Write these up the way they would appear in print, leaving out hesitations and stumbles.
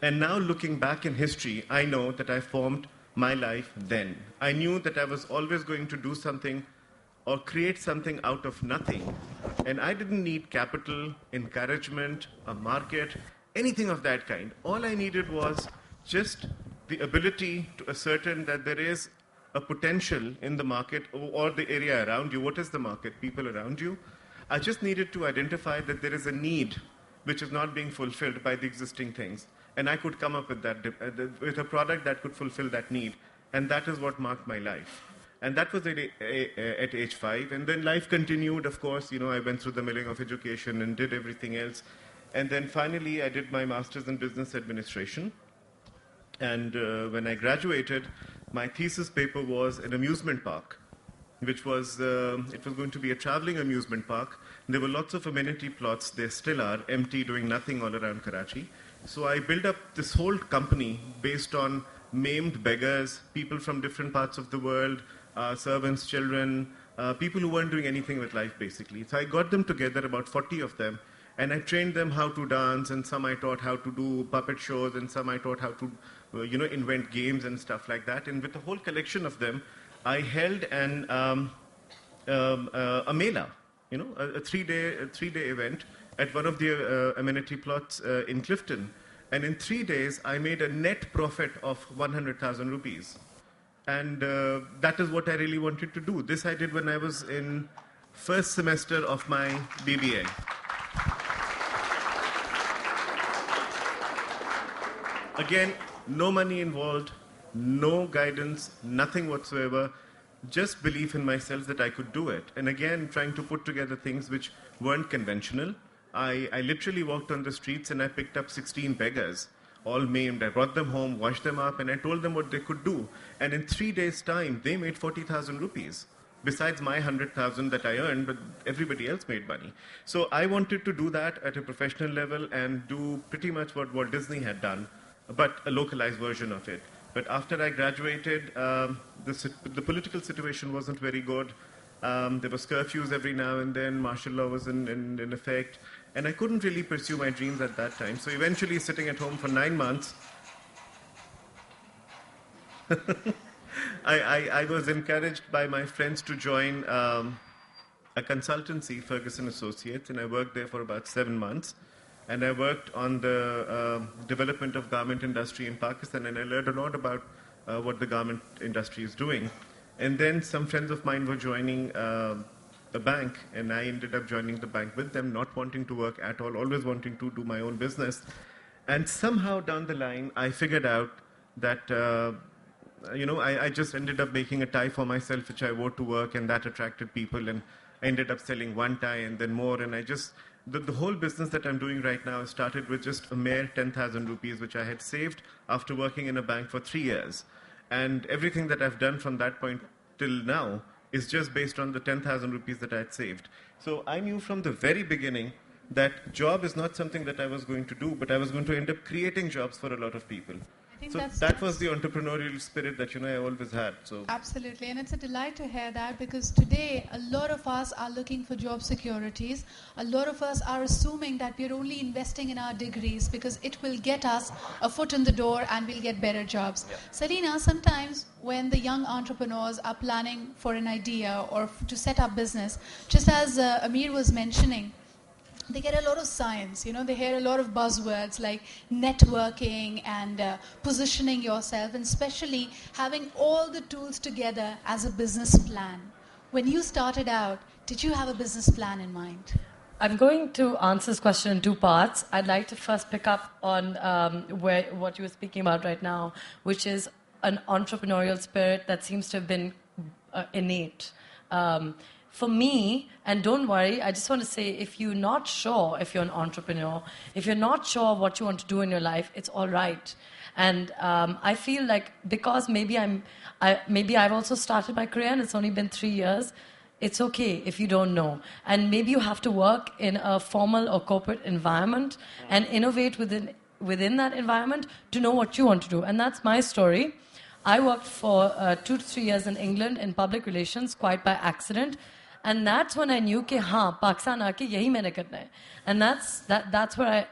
And now looking back in history, I know that I formed my life then. I knew that I was always going to do something or create something out of nothing. And I didn't need capital, encouragement, a market, anything of that kind. All I needed was just the ability to ascertain that there is a potential in the market or the area around you. What is the market? People around you. I just needed to identify that there is a need which is not being fulfilled by the existing things. And I could come up with that, with a product that could fulfill that need. And that is what marked my life. And that was at age 5. And then life continued, of course. I went through the milling of education and did everything else. And then finally, I did my master's in business administration. And when I graduated, my thesis paper was an amusement park, which was, it was going to be a traveling amusement park. There were lots of amenity plots, there still are, empty, doing nothing all around Karachi. So I built up this whole company based on maimed beggars, people from different parts of the world, servants, children, people who weren't doing anything with life, basically. So I got them together, about 40 of them, and I trained them how to dance, and some I taught how to do puppet shows, and some I taught how to, invent games and stuff like that. And with a whole collection of them, I held a mela, a three-day event at one of the amenity plots in Clifton. And in 3 days, I made a net profit of 100,000 rupees. And that is what I really wanted to do. This I did when I was in first semester of my BBA. Again, no money involved, no guidance, nothing whatsoever, just belief in myself that I could do it. And again, trying to put together things which weren't conventional. I literally walked on the streets and I picked up 16 beggars, all maimed. I brought them home, washed them up, and I told them what they could do. And in 3 days' time, they made 40,000 rupees. Besides my 100,000 that I earned, but everybody else made money. So I wanted to do that at a professional level and do pretty much what Walt Disney had done, but a localized version of it. But after I graduated, the political situation wasn't very good. There was curfews every now and then. Martial law was in effect. And I couldn't really pursue my dreams at that time. So eventually, sitting at home for 9 months, I was encouraged by my friends to join a consultancy, Ferguson Associates, and I worked there for about 7 months. And I worked on the development of garment industry in Pakistan, and I learned a lot about what the garment industry is doing. And then some friends of mine were joining a bank, and I ended up joining the bank with them, not wanting to work at all, always wanting to do my own business. And somehow down the line, I figured out that, I just ended up making a tie for myself, which I wore to work, and that attracted people. And I ended up selling one tie and then more, and the whole business that I'm doing right now started with just a mere 10,000 rupees, which I had saved after working in a bank for 3 years. And everything that I've done from that point till now is just based on the 10,000 rupees that I had saved. So I knew from the very beginning that job is not something that I was going to do, but I was going to end up creating jobs for a lot of people. So that was the entrepreneurial spirit that I always had. So absolutely, and it's a delight to hear that, because today a lot of us are looking for job securities. A lot of us are assuming that we're only investing in our degrees because it will get us a foot in the door and we'll get better jobs. Yeah. Selina, sometimes when the young entrepreneurs are planning for an idea or to set up business, just as Amir was mentioning, they get a lot of science, they hear a lot of buzzwords like networking and positioning yourself, and especially having all the tools together as a business plan. When you started out, did you have a business plan in mind? I'm going to answer this question in 2 parts. I'd like to first pick up on what you were speaking about right now, which is an entrepreneurial spirit that seems to have been innate. For me, and don't worry, I just want to say, if you're not sure if you're an entrepreneur, if you're not sure what you want to do in your life, it's all right. And I feel like because maybe I've also started my career and it's only been 3 years, it's okay if you don't know. And maybe you have to work in a formal or corporate environment and innovate within that environment to know what you want to do. And that's my story. I worked for 2 to 3 years in England in public relations, quite by accident. And that's when I knew कि हाँ, Pakistan आके यही मैंने करना है. And that's where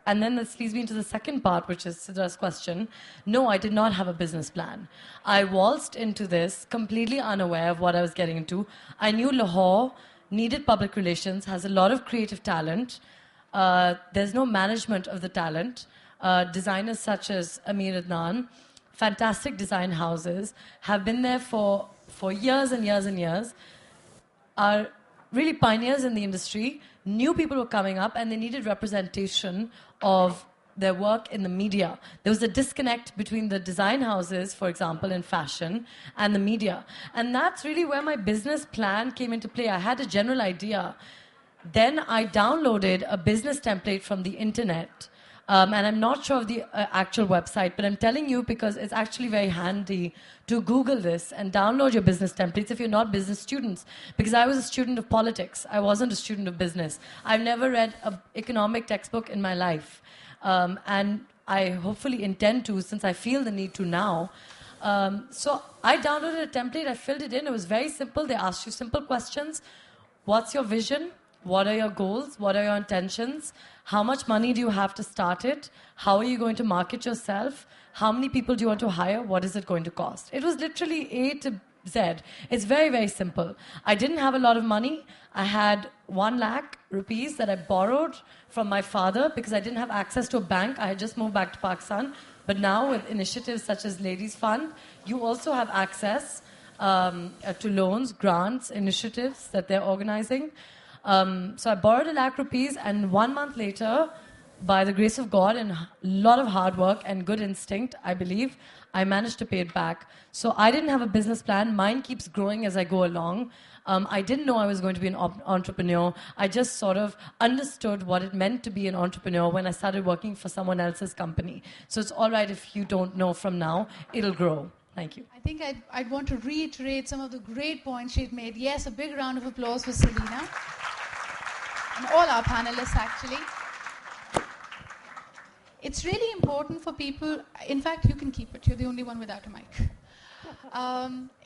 And then this leads me into the second part, which is Sidra's question. No, I did not have a business plan. I waltzed into this completely unaware of what I was getting into. I knew Lahore needed public relations, has a lot of creative talent. There's no management of the talent. Designers such as Amir Adnan, fantastic design houses, have been there for years and years and years, are really pioneers in the industry. New people were coming up and they needed representation of their work in the media. There was a disconnect between the design houses, for example, in fashion, and the media. And that's really where my business plan came into play. I had a general idea. Then I downloaded a business template from the internet. And I'm not sure of the actual website, but I'm telling you because it's actually very handy to Google this and download your business templates if you're not business students. Because I was a student of politics. I wasn't a student of business. I've never read an economic textbook in my life. And I hopefully intend to, since I feel the need to now. So I downloaded a template. I filled it in. It was very simple. They asked you simple questions. What's your vision? What are your goals? What are your intentions? How much money do you have to start it? How are you going to market yourself? How many people do you want to hire? What is it going to cost? It was literally A to Z. It's very, very simple. I didn't have a lot of money. I had 1 lakh rupees that I borrowed from my father because I didn't have access to a bank. I had just moved back to Pakistan. But now with initiatives such as Ladies Fund, you also have access to loans, grants, initiatives that they're organizing. So I borrowed 1 lakh rupees, and 1 month later, by the grace of God and a lot of hard work and good instinct, I believe, I managed to pay it back. So I didn't have a business plan. Mine keeps growing as I go along. I didn't know I was going to be an entrepreneur. I just sort of understood what it meant to be an entrepreneur when I started working for someone else's company. So it's all right if you don't know from now. It'll grow. Thank you. I think I'd want to reiterate some of the great points she'd made. Yes, a big round of applause for Selena. And all our panelists, actually. It's really important for people. In fact, you can keep it. You're the only one without a mic.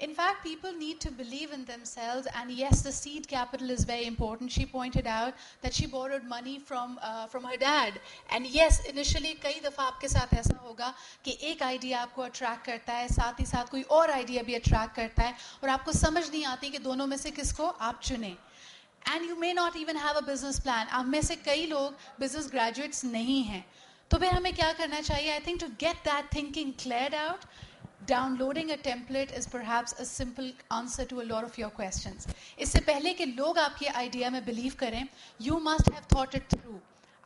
In fact, people need to believe in themselves. And yes, the seed capital is very important. She pointed out that she borrowed money from her dad. And yes, initially, कई दफा आपके साथ ऐसा होगा कि एक idea आपको attract करता है, साथ ही साथ कोई और idea भी attract करता है, और आपको समझ नहीं आती कि दोनों में से किसको आप चुनें. And you may not even have a business plan. आप में से कई लोग business graduates नहीं हैं. तो फिर हमें क्या करना चाहिए? I think to get that thinking cleared out, downloading a template is perhaps a simple answer to a lot of your questions. इससे पहले कि लोग आपकी idea में believe करें, you must have thought it through.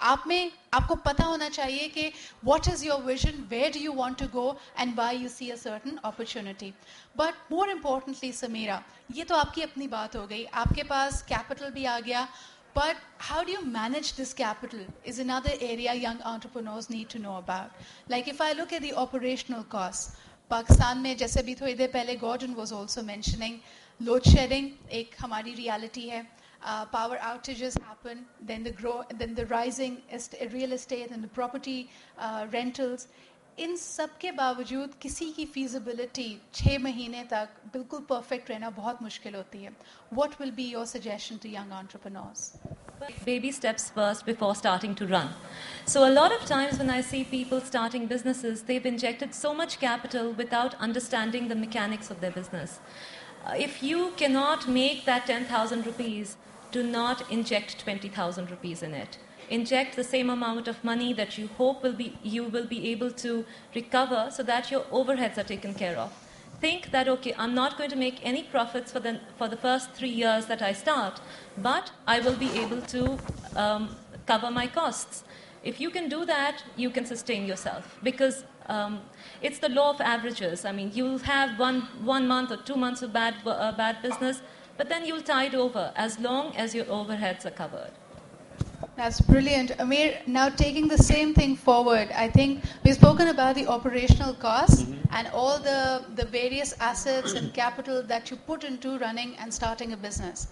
आपको पता होना चाहिए कि what is your vision, where do you want to go, and why you see a certain opportunity. But more importantly, Sameera, ये तो आपकी अपनी बात हो गई. आपके पास capital भी आ गया. But how do you manage this capital is another area young entrepreneurs need to know about. Like if I look at the operational costs, Pakistan में जैसे भी थोड़ी देर पहले Gordon was also mentioning, load shedding एक हमारी reality है. Power outages happen, then the rising real estate and the property rentals. इन सब के बावजूद किसी की feasibility 6 महीने तक बिल्कुल perfect रहना बहुत मुश्किल होती है. What will be your suggestion to young entrepreneurs? Baby steps first before starting to run. So a lot of times when I see people starting businesses, they've injected so much capital without understanding the mechanics of their business. If you cannot make that 10,000 rupees, do not inject 20,000 rupees in it. Inject the same amount of money that you hope you will be able to recover so that your overheads are taken care of. Think that, okay, I'm not going to make any profits for the first 3 years that I start, but I will be able to cover my costs. If you can do that, you can sustain yourself because it's the law of averages. I mean, you'll have one month or 2 months of bad business, but then you'll tide over as long as your overheads are covered. That's brilliant. Amir, now taking the same thing forward, I think we've spoken about the operational costs and all the various assets and capital that you put into running and starting a business.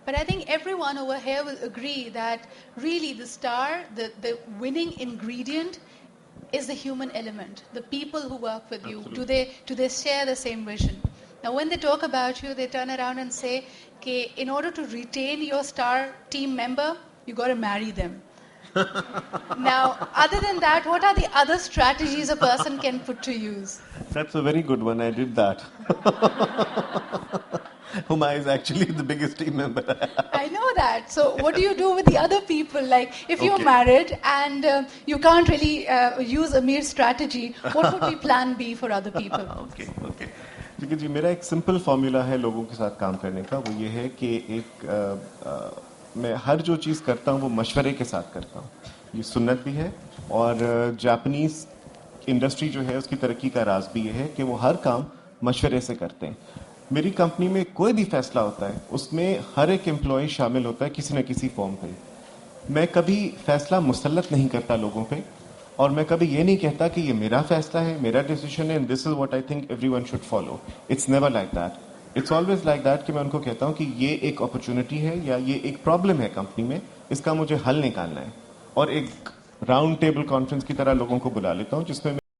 But I think everyone over here will agree that really the winning ingredient is the human element, the people who work with you. Do they share the same vision? Now, when they talk about you, they turn around and say, okay, in order to retain your star team member, you got to marry them. Now, other than that, what are the other strategies a person can put to use? That's a very good one. I did that. Huma is actually the biggest team member. I know that. So, what do you do with the other people? Like, if you're Okay. married and you can't really use Amir's strategy, what would be plan B for other people? Okay okay देखिए जी, मेरा एक simple formula है लोगों के साथ काम करने का। वो ये है कि मैं हर जो चीज़ करता हूँ वो मशवरे के साथ करता हूँ। ये सुन्नत भी है और जापानीज इंडस्ट्री जो है उसकी तरक्की का राज भी ये है कि वो हर काम मशवरे से करते हैं। मेरी कंपनी में कोई भी फैसला होता है उसमें हर एक एम्प्लॉय शामिल होता है किसी न किसी फॉर्म पे। मैं कभी फैसला मुसल्लत नहीं करता लोगों पे और मैं कभी ये नहीं कहता कि ये मेरा फैसला है, मेरा डिसीजन है and this is what I think everyone should follow. It's never like that. It's always like that कि मैं उनको कहता हूँ कि ये एक अपॉर्चुनिटी है या ये एक प्रॉब्लम है कंपनी में, इसका मुझे हल निकालना है और एक राउंड टेबल कॉन्फ्रेंस की तरह लोगों को बुला लेता हूँ जिसमें